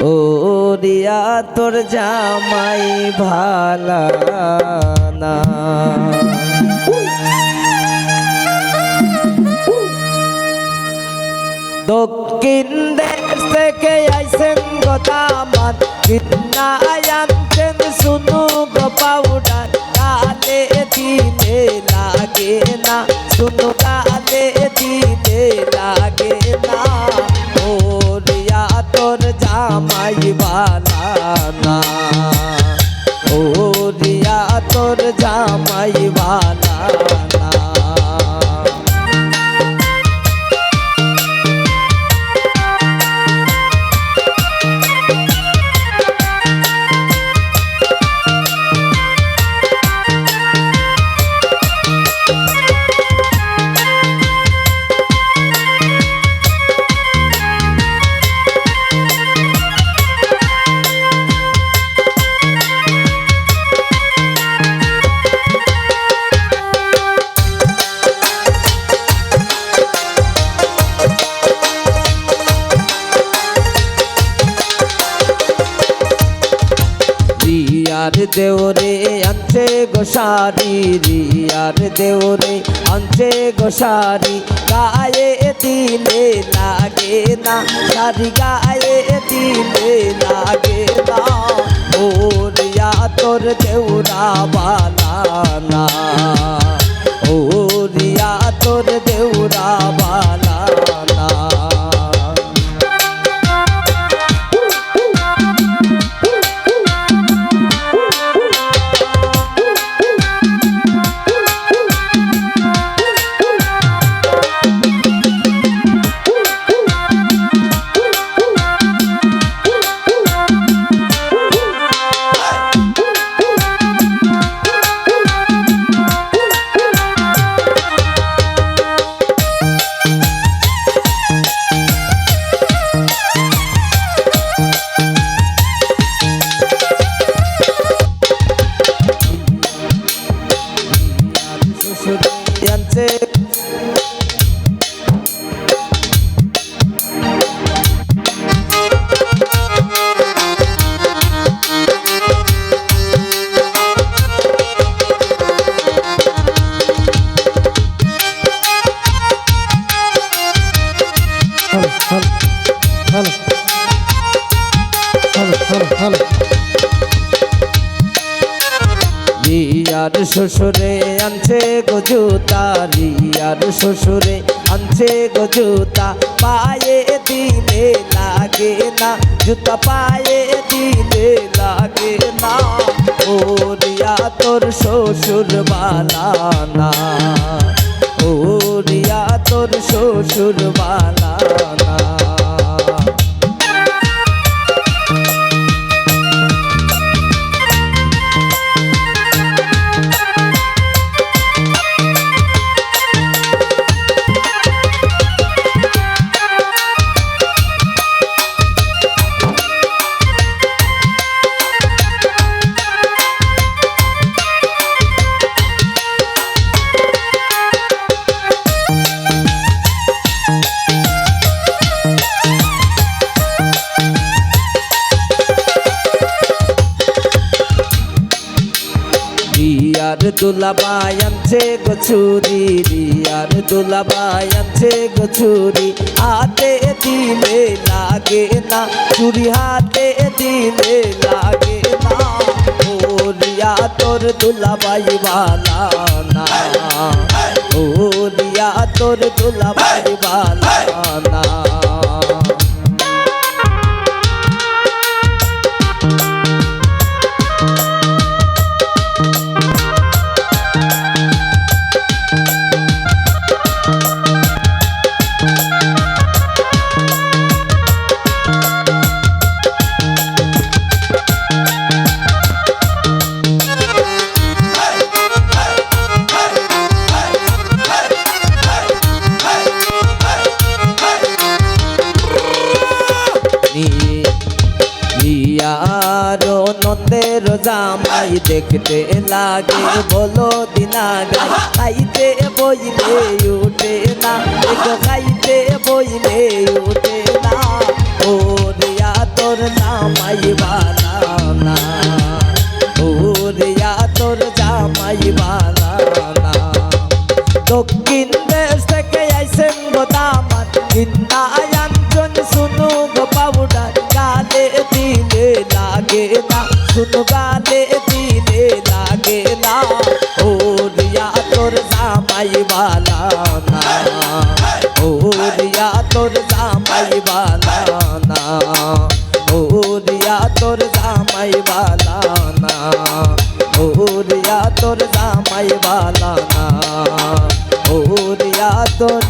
ও রিয়া তোর জামাই ভালা না। দক্ষিণ দেশ থেকে আইসেন গোদামান কিনা আনছেন শুনু গো পাউডার গালে দিলে লাগে না শুনু গালে দিলে লাগে না। ও রিয়া তোর জামাই ভালা না। ও রিয়া তোর জামাই ভালা না। রিয়ার দেওরে আনছে গোসারি রিয়ার দেওরে আনছে গোসারি গায়ে দিলে লাগে না সারি গায়ে দিলে লাগে না। ও রিয়া তোর দেওরা বালা না। ও রিয়া তোর দেওরা বালা না। রিয়ার শ্বশুরে আনছে গজুতা রিয়ার শ্বশুরে আনছে গজুতা পায়ে দিলে লাগে না জুতা পায়ে দিলে লাগে না। ও রিয়া তোর শ্বশুর বালা না। ও রিয়া তোর শ্বশুর বালা না। রিয়ার দুলাভাই আনছে গছুরি রিয়ার দুলাভাই আনছে গছুরি হাতে দিলে লাগে না চুরি হাতে দিলে লাগে না। ও রিয়া তোর দুলাভাই ভালা না। ও রিয়া তোর দুলাভাই ভালা না। রিয়ার নন্দের জামাই দেখতে লাগে বলো দিনা গাই খাইতে বইলে উঠে না খাইতে বইলে উঠে না। ও রিয়া তোর জামাই বালানা ওরিয়া তোর জামাই বালানা দক্ষিণ দেশ থেকে আইসেন গো দামাত কিন্না আয়াঞ্জন শুনু গো পাউডার গালে দিলে লাগে না শুনু গালে দিলে লাগে না ওরিয়া তোর জামাই বালানা ওরিয়া তোর জামাই বালানা ওরিয়া তোর জামাই বালানা ওরিয়া তোর জামাই বালানা ওরিয়া তোর